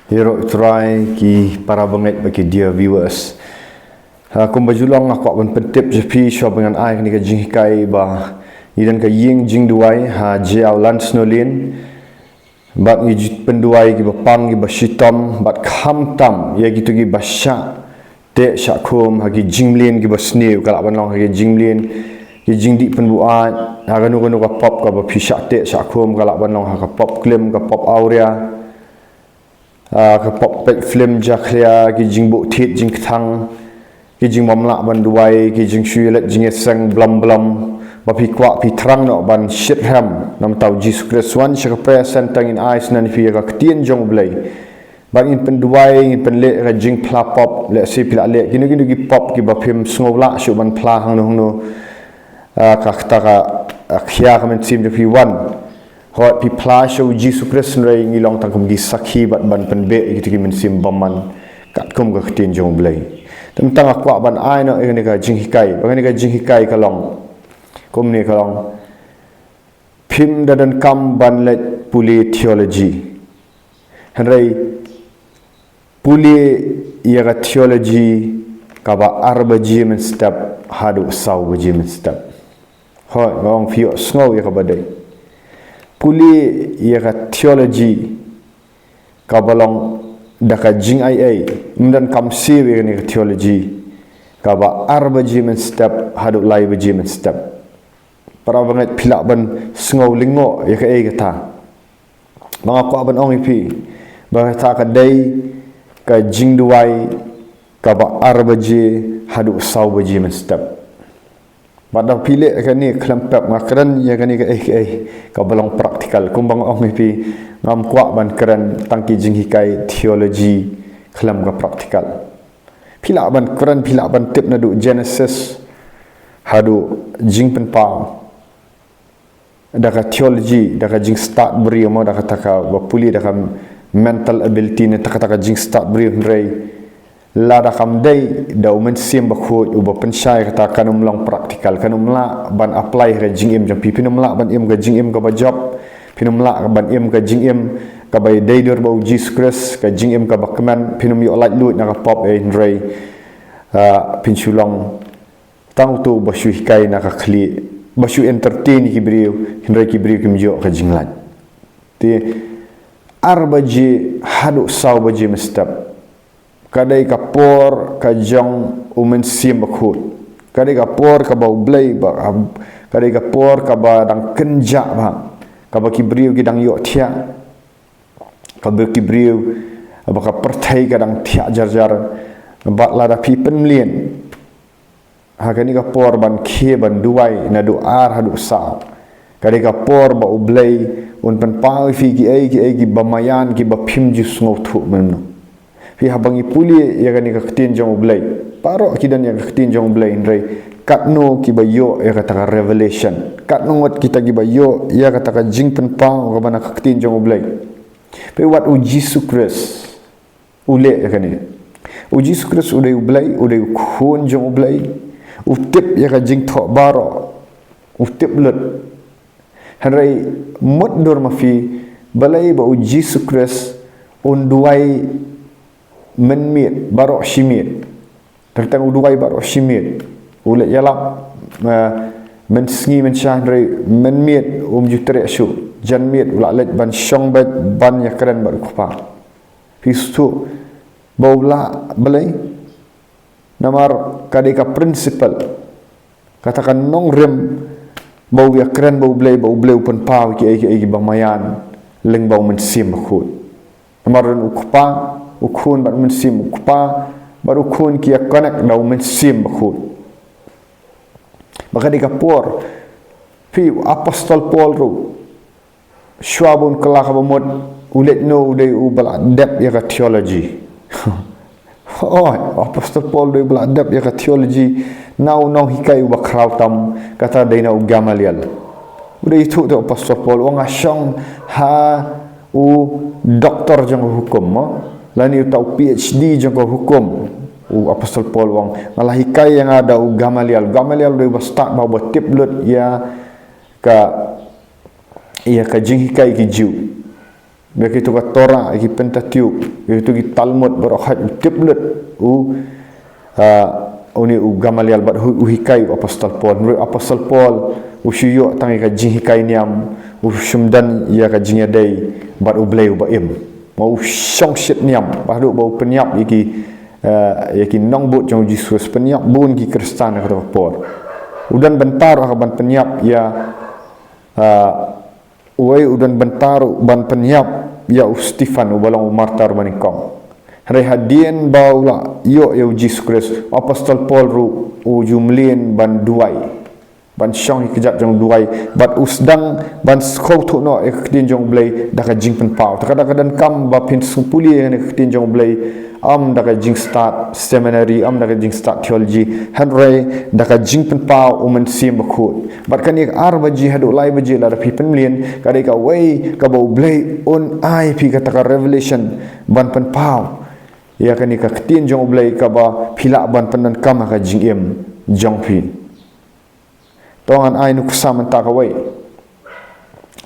Hero try ki para banget bagi dia viewers. Aku berjulang aku akan pentip jepi shop dengan ai ni ka jing kai ba idan ka ying jing duai ha jiao lan snolin bat ni penduai ki bapang ki basitom bat kham tam ya gitu ki basya te syakum ha ki jinglin ki basniu kala banong ha ki jinglin ki jingdi penbuat ha kanu ka pop ka ba pisyak te syakum kala banong ha ka pop klem ka pop aurea ka pop pek film jaklia ki jingbo tit jing thang ki jing mamla ban duai ki jing shuilet jing esang blam ba pi kwa pi trang no ban shit ham nam tau Jesus Christ wan shaka present tang in eyes nan fi ka tien jong blai ban in pen duai in pen le ka jing pla pop le si pila le ki nu ki pop ki ba phim sngola shu ban pla hang no ka ta ka khia ka men sim de fi wan hot pi pla show Jesus Christ rai ngi long tang kum gi sakhi bat ban pen be gitu ki men sim baman kat kum ka tien jong blai tentang akwa ban ai no ini ka jing hikai bang ni ka jing hikai ka long kum ni ka long phim dan kam ban let puli theology hanrai puli ya ka theology ka ba arba jimen step hadu sau jimen step hoi ngong fio snow ya ka badai puli ya ka theology ka balong daka jing ai dan kam siwe ni theology ka ba arba jimen step hadu lai ba jimen step para banget pilak ban sngau lingo ya ka kata mga ko ban ong ipi ba ta ka dai ka jing duai ka ba arba ji hadu sau ba jimen step pada pilih ka ni klempap ngakran ya ka ni ka balong praktikal kumbang ong ipi ngam kuak ban keren tangki jing hikai theology kelam ga praktikal pilak ban keren pilak ban tip na du Genesis hadu jing pen pa daka theology daka jing start beri mo daka taka bapuli daka mental ability ne taka jing start beri rei la daka mdai da umen sim ba khoi u ba pensyai kata kanum long praktikal kanum la ban apply ga jing im jam pipinum la ban im ga jing im ga ba job pinum la ban im ka jing im ka bai dai dor ba Jesus Christ ka jing im ka bakman pinum yo like lut na ka pop rei pinchulong tang tu ba shu hikai na ka khli ba shu entertain ki brio hinrei ki brio kim jo ka jinglat ti arba ji hadu sau ba ji mestap kadai ka por ka jong umen sim ba khut kadai ka por ka ba blai ba kadai ka por ka ba dang kenja ba kaba kibriu gidang yo thia kaba kibriu abaka perthai gadang thia jar bat lada pi penlien hakani ka por ban khe ban duai na du ar hadu sa kadi ka por ba ublei un pen pa fi ki gi bamayan ki ba phim ju sngo thu menno fi habangi puli ya kani ka ktin jong ublei paro kidan ya ktin jong ublei rei katno ki ba yo ya kata revelation katno ngot kita ki ba yo ya kata ka jing pen pa ka bana kaktin jong ublai pe wat u Jesus Christ ule ya kani u Jesus Christ ude ublai ude khon jong ublai u tip ya ka jing tho baro u tip lut hanrai mod dor ma fi balai ba u Jesus Christ un duai menmiet baro shimit tentang u duai baro shimit ulet yalap mensengi mensyahri menmiet jutere su janmiet ulat let ban syong ban ya keren bar kupa fistu baula balai namar kadika principal katakan nong rem bau ya keren bau blay pun pau ki bamayan leng bau mensim khut namar ukpa ukun bar mensim ukpa baru kun ki connect dau mensim khut maka di kapur fi apostol Paul ru syabun kelak abamut ulet no de ubal adab ya ka theology oh apostol Paul de ubal adab ya ka theology now hikai uba krautam kata dena Gamaliel udah itu tu apostol Paul wang asyong ha u doktor jang hukum mo lani tau PhD jang hukum apostol Paul wang malah hikai yang ada Gamaliel udah start bawa tiplet ya ka jing hikai ki jiu begitu ka Torah ki Pentateuch begitu ki Talmud barohat tiblet uni Gamaliel bat hikai apostol Paul usyuk tangi ka jing hikai niam usyumdan ya ka jing dai bat ublei ubaim mau syong shit niam badu bau penyap yaki nong but jong Jesus penyap bun ki Kristen ka Paul udan bentar ka ban penyap ya udan bentar ban penyap ya Stefan ubalong martar banikong hari hadian baula yo Jesus Christ apostol Paul ru ujumlin ban duai ban syong kejap jong duai bat usdang ban skau tu no ektin jong blai daka jing pen pau kadang-kadang kam ba pin supuli ne ektin jong blai daka jing start seminary daka jing start theology hanre daka jing pen pau umen sim bakut bat kan ik arba ji hadu lai baji la pi pen mlien kadai ka wei ka bau blai on ai pi kata ka revelation ban pen pau ya kan ik ektin jong blai ka ba phila ban pen kam ka jing em jong pi tongan ai nu kusam tak away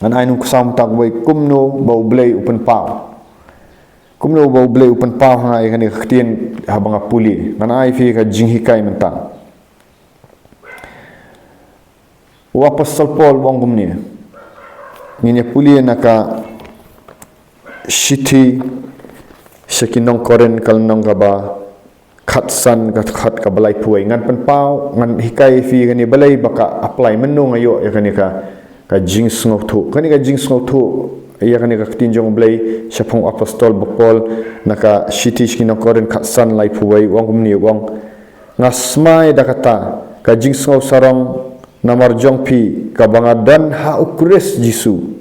an ai nu kusam tak away kumno bau blai upen pau kumno bau blai upen pau hang ai kan ketien habang puli man ai fi ka jing hikai mentang wa apostol Paul wong gumni nginya puli naka shiti sekinong koren kal nong ba khatsan khat ka balai puai ngan pen pau ngan hikai fi gani balai baka apply menung ayo ya kani ka jing sngau thu kani ka jing sngau thu ya kani ka tinjong blai sapong apostol Paul naka shiti skino koren khatsan lai puai wang kumni wang ngasmai dakata ka jing sngau sarong namar jong pi ka bangadan ha ukres jisu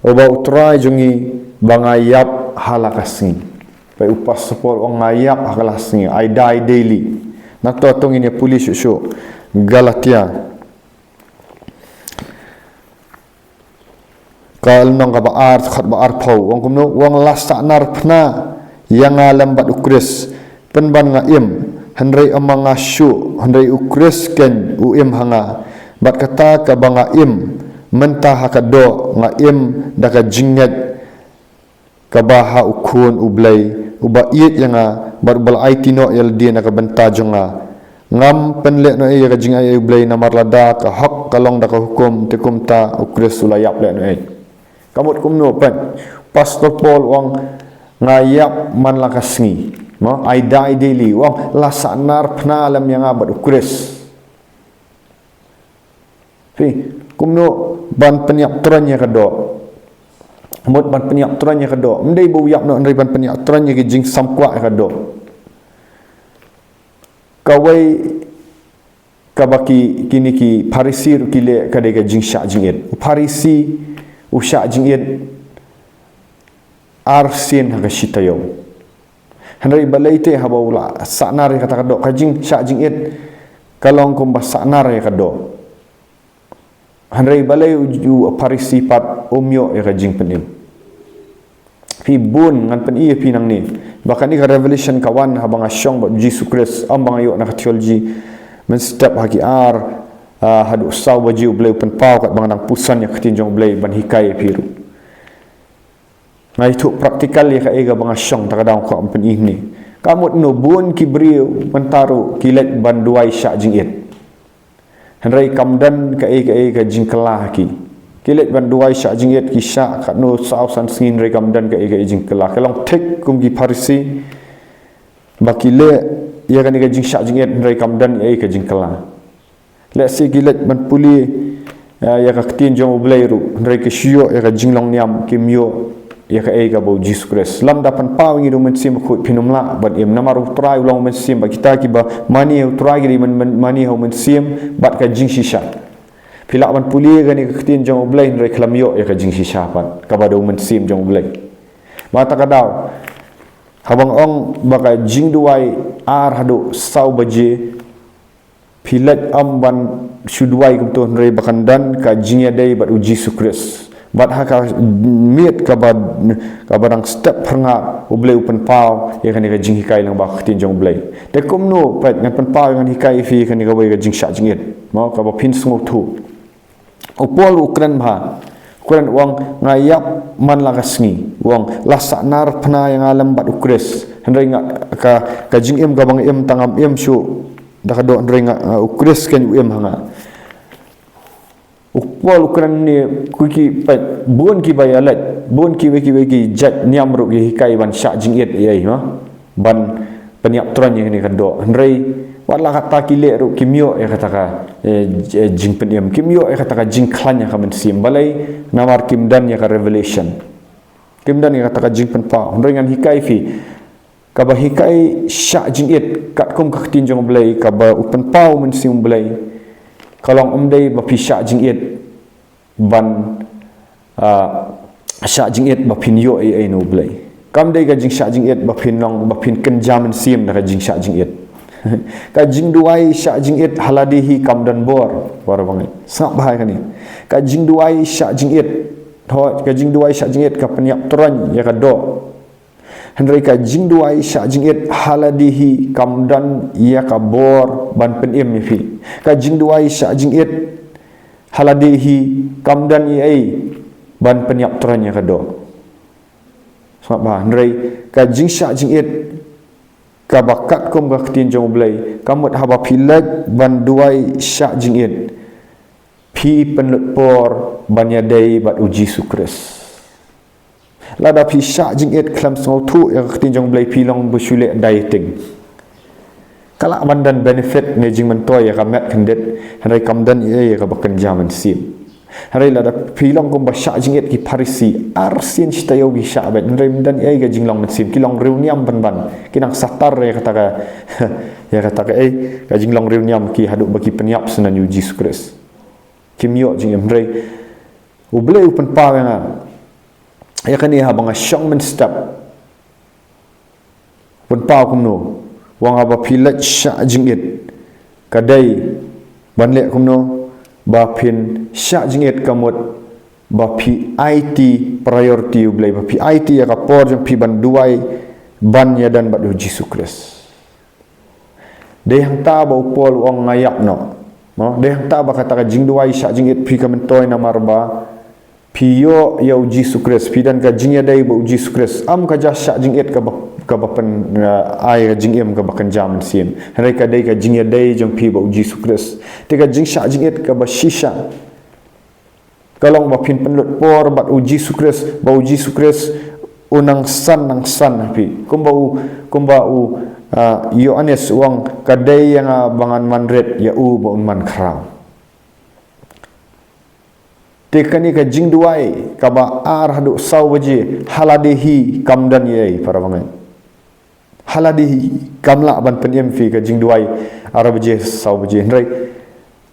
oba utrai jongi bangayap halakasing pai upas support ong ngayap akalas ni I die daily nato tong ini pulis syu Galatia kal nong ka baar khat baar phau wong kumno wong lasta nar phna yang alam bat ukris penban ngaim handrai amanga syu handrai ukris ken uim hanga bat kata ka banga im mentah hakado ngaim daka jinget kabaha ukun ublai uba iet yang barbal aitino yal dia nak benta jonga ngam penlek no ya jing ay ublai namar lada ka hak kalong da ka hukum tekum ta ukres sulayap le no kamut kumno pen pastor Paul wang ngayap man lakasngi mo ai dai daily wang lasanar pna alam yang abad ukres fi kumno ban penyap teranya kado mot ban penyak trannya kado mendai bau yap nak ban penyak trannya ke jing samkwa kado kawai kabaki kini ki parisir kile kadai ke jing syak jing et parisi usyak jing et arsin ha shitayo handai balaite ha baula saknar kata kado ka jing syak jing et kalong kum saknar kado handai balai uju parisi pat umyo ya ka jing penim pi bun ngan pen iya pinang ni bahkan ni ka revelation kawan habang asyong ba Jesus Christ ambang ayo nak theology men step haki hadu saw baju blai pen pau kat bang nang pusan ya ketinjong blai ban hikai piru ngai tu praktikal ya ka ega bang asyong takadang ko pen ini kamut no bun ki brio mentaru kilet ban duai syak jingit henrai kamdan ka ega jingkelah ki kilet ban duai syak jingit ki syak kat no saw san singin rekam dan ka ega jingkelah kalong tek kum ki parisi bakile ya kan ega jing syak jingit rekam dan ega jingkelah le si kilet ban puli ya ka tin jong blai ru rei ke shio ya ka jinglong niam kimyo ya ka ega bo Jesus Christ lam dapan pau ngi men sim khut pinumla ban em namaru trai ulong men sim ba kita ki ba mani trai gi mani ho men sim bat ka jing shisha pila ban puli gani ka tin jong blai rei klamyo ya ka jing shisha pan ka ba do men sim jong blai mata ka daw habang ong baka jing duai hadu sau baje pilat amban sudwai kum tu rei bakan dan ka jingya dai bat uji Jesus bat haka miet ka badang step pernga ublai upen pau ya kan ka jing hikai lang ba tin jong blai te kum no pat ngan pen pau ngan hikai fi kan ka wei ka jing sha jingit mau ka ba pin sungu tu opol ukran ba Kuran wang ngayap man lagasngi wang lasak nar pna yang alam bat ukres hendrai ka jing em ka bang em tangam em syu dak do hendrai ukres kan em hanga ukpol ukuran ni kuki pat bon ki bayalat bon ki weki jat niam ru ki hikai ban syak jing et ai ma ban peniap tron yang ni kado hendrai wala kata kilek ru kimyo kata ka jing pendiam kimyo kata ka jing klan yang kamen sim balai namar kimdan ya ka revelation kimdan ya kata ka jing penpa dengan hikai fi ka ba hikai syak jing et kat kum ka tinjong belai ka ba upen pau men sim belai kalong umdai ba pi syak jing et ban syak jing et ba pin yo ai no belai kam dai ka jing syak jing et ba pin long ba pin kenjamen sim da ka jing syak jing et ka jing duai syak jing et haladihi kam dan bor war bangai sangat bahaya kan ni ka jing duai syak jing et ka jing duai syak jing et ka peniap turan ya ka do hendrai ka jing duai syak jing et haladihi kam dan ya ka bor ban penim mi fi ka jing duai syak jing et haladihi kam dan ai ban peniap turan ya ka do sangat bahaya hendrai ka jing syak jing et ka bakat kum ka tinjong belai kamut haba pilat ban duai syak jing et pi penlut por ban yadai bat uji sukres lada pi syak jing et klam sngau tu ya ka tinjong belai pi long busulek dieting kalak bandan benefit ne jing mentoy ya ka mat kandet hanai kamdan ya ka bakan jaman sim hari lada pilong kum basyak jing et ki parisi arsin citayo gi syak bet ndrem dan ai ga jinglong mensim kilong reuniam ban kinang satar ya kata ka ya kata ka ga jinglong reuniam ki haduk bagi peniap senan uji sukres kimyo jing emrei ublei upen pa nga ya kan ya bang syong men step pun pa kum no wang aba pilat syak jing et kadai ban lek kum no bapin syak jing et kamut bapi IT priority ublai bapi IT ya kapor jong pi ban duai ban ya dan bat uji sukres de hang ta ba upol wong ngayak no de hang ta ba kata ka jing duai syak jing et pi ka mentoy namar ba pi yo ya uji sukres pi dan ka jing ya dai ba uji sukres am ka ja syak jing et ka ba pen ai jing em ka ba kan jam sim hari ka dai ka jing ya dai jong pi ba uji sukres te ka jing syak jing et ka ba shisha kalong ba pin penlut por bat uji sukres unang san nang san pi kumba u yo anes wang kadai yang bangan manret ya u ba un man khrau tekani ka jing duai ka ba ar hadu saw baji haladihi kamdan yai para bangai haladihi kamla ban penyem fi ka jing duai ar baji saw baji hendrai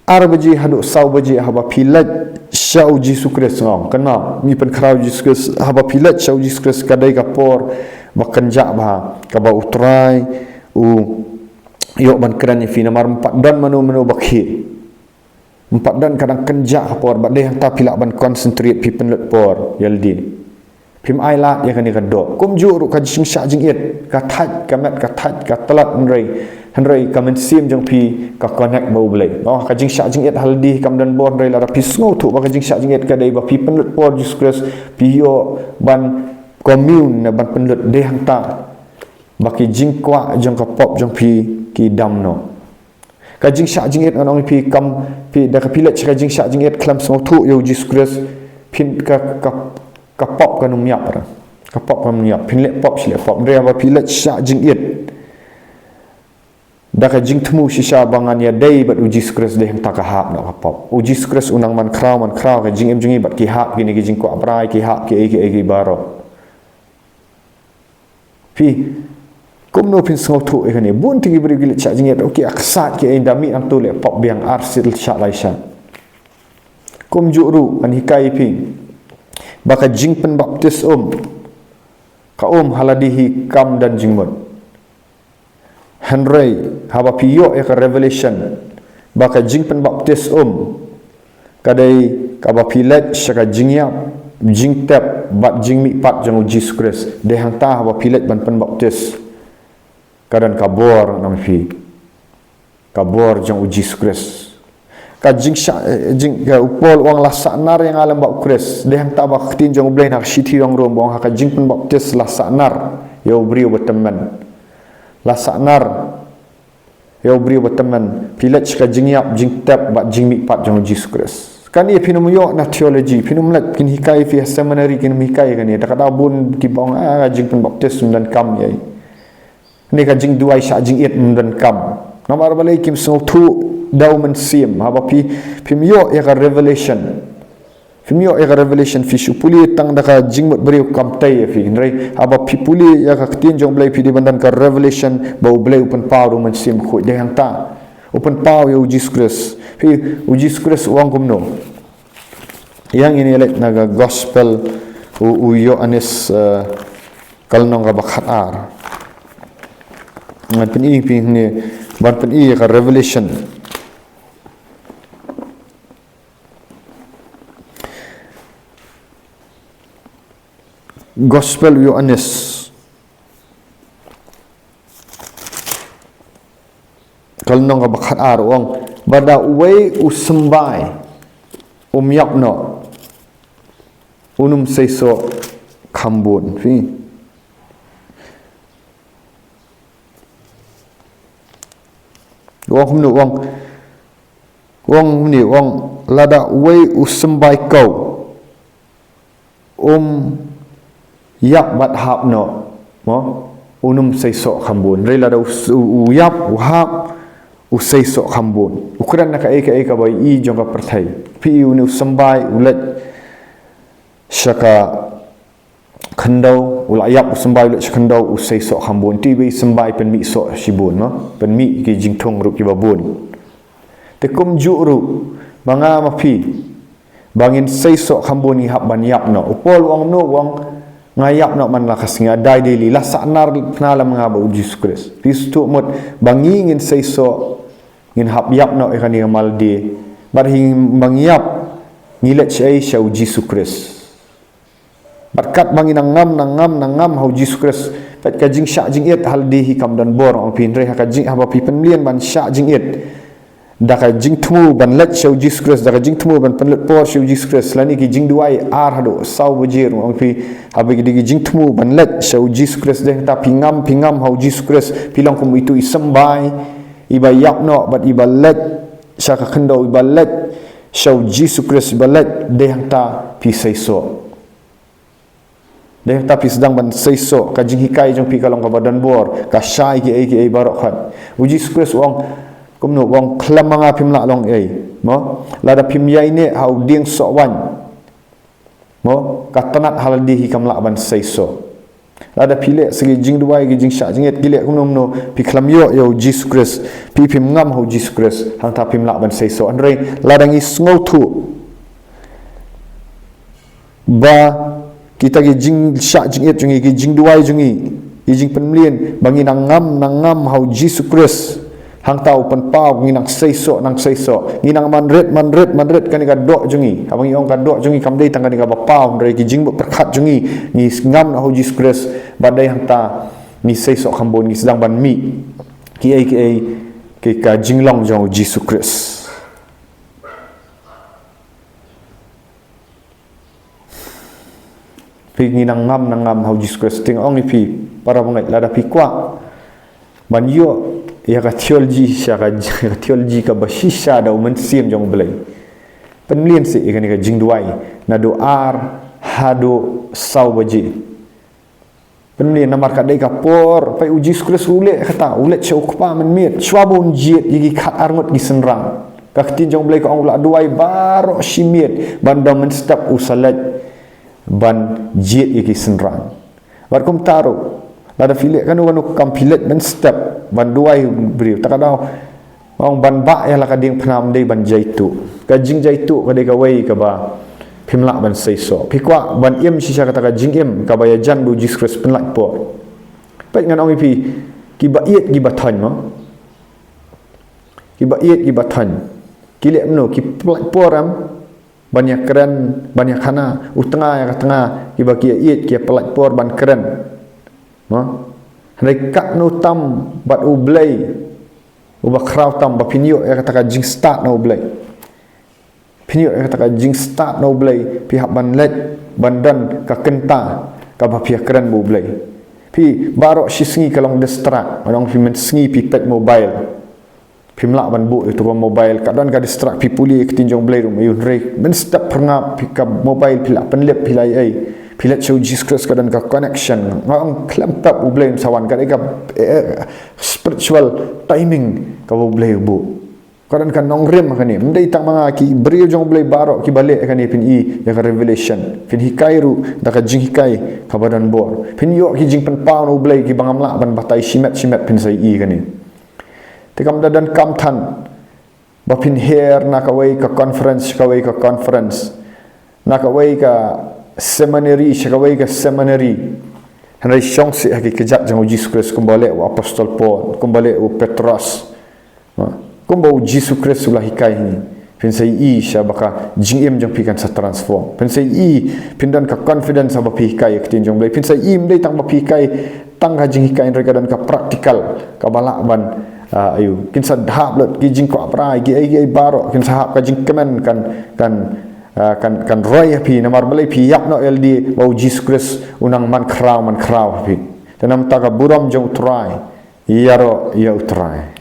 ar baji hadu saw baji haba pilat syau ji sukres ngam kena mi pen khrau ji sukres haba pilat syau ji sukres kadai ka por bakan jak ba ka ba utrai u yo ban keran fi namar 4 dan manu bakhi 4 dan kadang kenjak por ba deh ta pilak ban concentrate pi penlut por yaldi pim ai lat ya kan do kum ju ru ka jing syak jing et ka that ka mat ka that ka telat hendrai ka men sim jong pi ka connect bau belai ka jing syak jing et haldi kam dan bor hendrai la pi sngo tu ba ka jing syak jing et ka dai ba pi penlut por discuss pi yo ban commune ban penlut deh ta ba ki jing kwa jong ka pop jong pi ki dam no ka jing syak jing et anong pi kam pi da ka pilat ka jing syak jing et klam sngo tu yo discuss pin ka pop ka num yap ra ka pop ka num yap pin le pop sile pop ria ba pilat syak jing et da ka jing temu shisha bangan ya dai bat uji skres deh ta ka hap na ka pop uji skres unang man kraw ka jing em jingi bat ki hap gini ki jing ko aprai ki hap ki baro pi kum no pin sngo tu ekani bun tigi beri gilit syak jing et okey aksat ki inda mi am tu le pop biang arsil syak laisha kum juru an hikai pi baka jing pen baptis ka haladihi kam dan jingmot hendrai haba piyo ka revelation baka jing pen baptis kadai ka ba pilat syaka jingya jing tap bat jing mi pat jang uji sukres de hang ta haba pilat ban pen baptis kadan kabor nam fi kabor jang uji sukres ka jing sha jing ka upol wang lasanar yang alam ba ukres de hang ta ba khtin jong blai nak shiti rong rom bong ha ka jing pen baptis lasanar yo brio berteman lasanar yo brio berteman pilat ka jing yap jing tap ba jing mi pat jong Jesus Christ kan ia pinum yo na theology pinum lat kin hikai fi seminary kin hikai kan ia tak ada bun ti bong jing pen baptis dan kam ye ni ka jing duai sha jing it dan kam nomor balai kim so tu dau men sim haba pi myo ya ka revelation myo ya ka revelation fi shupuli tang da ka jing mot beri kam tai fi nrai haba pi puli ya ka tin jong blai pi di bandan ka revelation bau blai open power men sim khu de hang ta open power ya Jesus Christ fi Jesus Christ wang kumno yang ini elek naga gospel yo anis kalnong ka bakhat ar ngat pen pi ni ban pen ka revelation gospel Yohanes kalau nong bakhat ar wong bada way usembai yakno unum seiso khambun fi wong nu wong ni wong lada way usembai kau yap bat hap no mo unum seiso khambun rela da yap hap seiso khambun ukuran na ka ka bai I jong ka perthai pi unu sambai ulet shaka khandau ula yap sambai ulet khandau seiso khambun ti bai sambai pen mi so sibun no pen mi ki jingthong ru ki babun te kum ju ru banga ma pi bangin seiso khambun ni hap ban yap no upol wang no wang ngayap nak man lakas nga dai daily la sanar pnala mga ba Jesus Christ pistu mot bangingin seiso ngin hap yap nak ikani maldi barhing bangyap ngilet siya siya Jesus Christ berkat bangin nangam hau Jesus Christ pat kajing sya jing it haldi hikam dan bor ang pinre ha kajing haba pi penlian ban sya jing it da ka jing tumu ban let siya Jesus Christ da ka jing tumu ban penlet por siya Jesus Christ lani ki jing duai ar hado saw bajir ang pi habis di jing tumu ban let siya Jesus Christ deh ta pingam hau Jesus Christ pilang kum itu isembai iba yakno bat iba let siya ka kendo iba let siya Jesus Christ iba let deh ta pi seiso deh ta pi sedang ban seiso ka jing hikai jong pi kalong ka badan bor ka syai ki ai barokhat Jesus Christ kumno wong klam mga pimla long mo lada pim yai ne hau ding so wan mo katanat hal di hikam la ban seiso lada pile segi jing duai gi jing sha jinget gile kumno no pi klam yo Jesus Christ pi pim ngam hau Jesus Christ hang ta pim la ban seiso andre lada ngi sngo thu ba kita gi jing sha jinget jungi gi jing duai jungi gi jing penlien bangi nangam hau Jesus Christ hang tau pen pau nginang seiso nginang manret kani ka dok jungi abang yong ka dok jungi kam dei tang kani ka bapau ndai ki jing perkhat jungi ni ngam na Jesus Christ badai hang ta ni seiso khambon ni sedang ban mi ki ka jinglong jong Jesus Christ pi nginang ngam hau Jesus Christ ting ong pi para bangai lada pi kwa ban yo ya ka theology ka bashisha da uman sim jong belai penlien si ikani ka jingduai na do ar hado saw baji penlien namar ka dai ka por pai uji skres ule kata ule chok pa men mit swabun jiet yigi khat arngot gi senrang ka tin jong belai ka ong la duai baro shimiet ban dom men step usalat ban jiet yigi senrang barkum taro lada filet kanu kam filet men step ban duai beriu takadau ong ban ba ya la kading pnam dei ban jaitu ka jing jaitu ka dei ka wei ka ba pimla ban seiso pikwa ban im sisa kata ka jing im ka ba ya jan bu Jesus Christ penlak po pet ngan ong pi ki ba iet ki bathan mo ki ba iet ki bathan ki le mno ki plak poram banyak keren banyak khana utengah ya ka tengah ki ba ki iet ki plak por ban keren mo rekat no tam bat ublay uba kraw tam bapinyo ya kata ka jing start no ublay Pinyo kata ka jing start no blay pihak banlet bandan ka kenta ka ba pihak keren bo blay pi barok si sengi kalong distract manong pi men sengi pi pet mobile pi melak ban bu itu ko mobile kadang ka distract pi puli ketinjong blay rum ayun rek men step pernga pi ka mobile pi la penlep pi lai ai pi let show Jesus Christ kadang ka connection ngong klempap u blay sawan ka spiritual timing ka bo blay bu kadang kan nong rem kan ni mendai tang mga ki beri jong blay barok ki balik kan ni pin i ya ka revelation pin hikai ru da ka jing hikai ka badan bor pin yo ki jing pen pau no blay ki bangam la ban batai simet pin sai i kan ni tekam dadan kam than ba pin her na ka wei ka conference na ka wei ka seminary hanai shong si haki kejat jang Jesus Christ kumbale wa apostol Paul kumbale wa Petrus kumbau Jesus Christ ulah hikai ni pensai i sya baka jingem jang pikan sa transform pensai i pindan ka confidence ba hikai ketin jong blai pensai i mdai tang ba hikai tang ha jing hikai rega dan ka practical ka balak ban ayu kin sa dhap lot ki jing ko aprai gi ai baro kin sa hap ka jing kemen kan roy pi namar balai pi yak no LD bau Jesus Christ unang man kraw pi tanam ta ka buram jong try yaro ya utrai